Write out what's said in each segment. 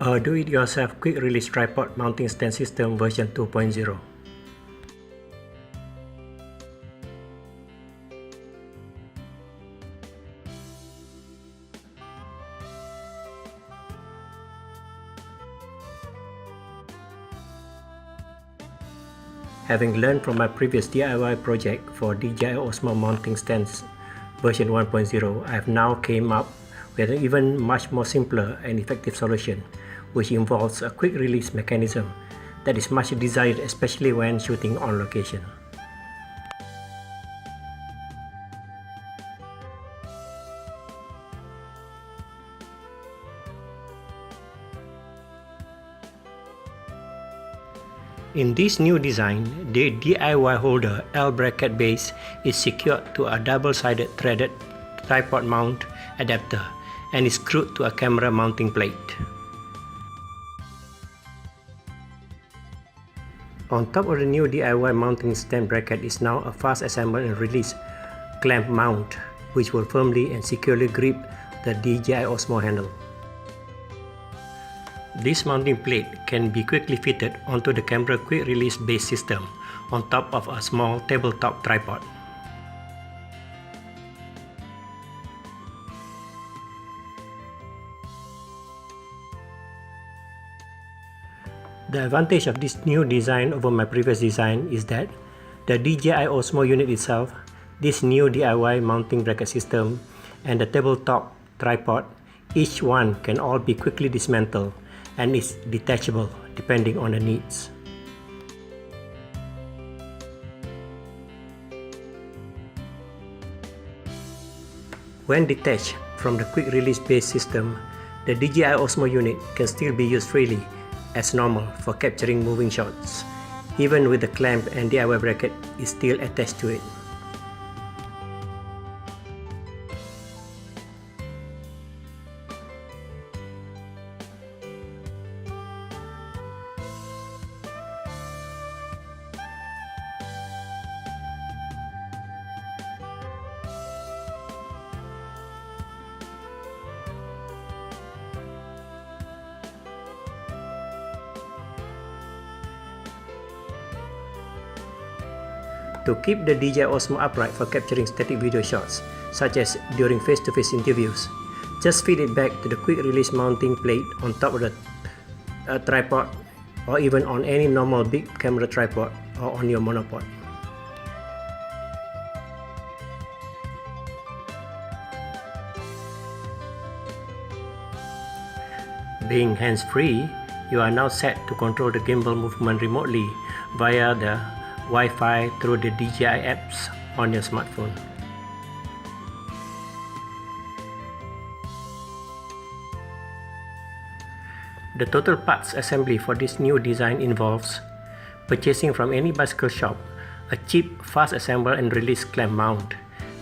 A do-it-yourself quick-release tripod mounting stand system version 2.0. Having learned from my previous DIY project for DJI Osmo mounting stands version 1.0, I have now came up with an even much more simpler and effective solution, which involves a quick release mechanism that is much desired, especially when shooting on location. In this new design, the DIY holder L bracket base is secured to a double-sided threaded tripod mount adapter and is screwed to a camera mounting plate. On top of the new DIY mounting stand bracket is now a fast assemble and release clamp mount, which will firmly and securely grip the DJI Osmo handle. This mounting plate can be quickly fitted onto the camera quick release base system on top of a small tabletop tripod. The advantage of this new design over my previous design is that the DJI Osmo unit itself, this new DIY mounting bracket system, and the tabletop tripod, each one can all be quickly dismantled and is detachable depending on the needs. When detached from the quick release base system, the DJI Osmo unit can still be used freely as normal for capturing moving shots, even with the clamp and DIY bracket is still attached to it. To keep the DJI Osmo upright for capturing static video shots, such as during face-to-face interviews, just feed it back to the quick release mounting plate on top of the tripod, or even on any normal big camera tripod or on your monopod. Being hands-free, you are now set to control the gimbal movement remotely via the Wi-Fi through the DJI apps on your smartphone. The total parts assembly for this new design involves purchasing from any bicycle shop a cheap fast assemble and release clamp mount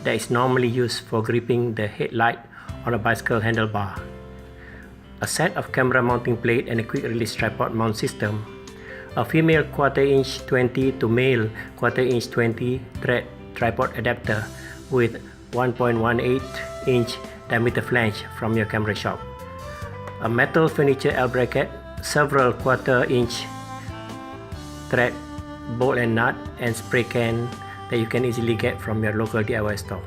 that is normally used for gripping the headlight on a bicycle handlebar, a set of camera mounting plate and a quick release tripod mount system, a female 1/4 inch 20 to male 1/4 inch 20 thread tripod adapter with 1.18 inch diameter flange from your camera shop, a metal furniture L bracket, several 1/4 inch thread bolt and nut, and spray can that you can easily get from your local DIY store.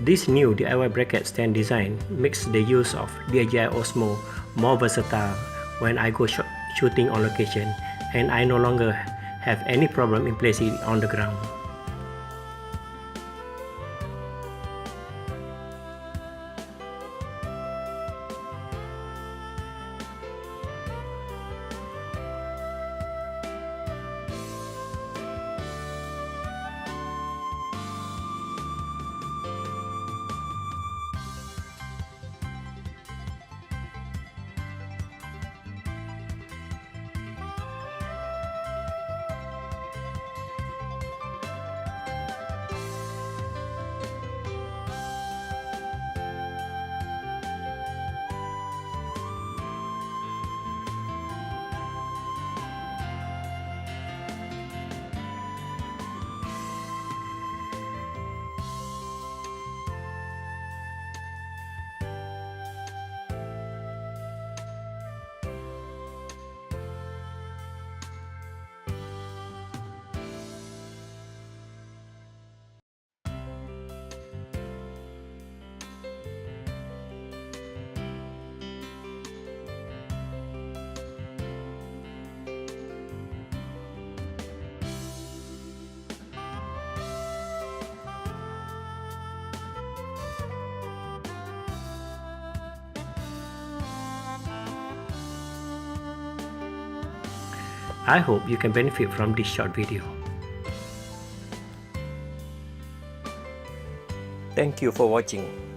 This new DIY bracket stand design makes the use of DJI Osmo more versatile when I go shooting on location, and I no longer have any problem in placing it on the ground. I hope you can benefit from this short video. Thank you for watching.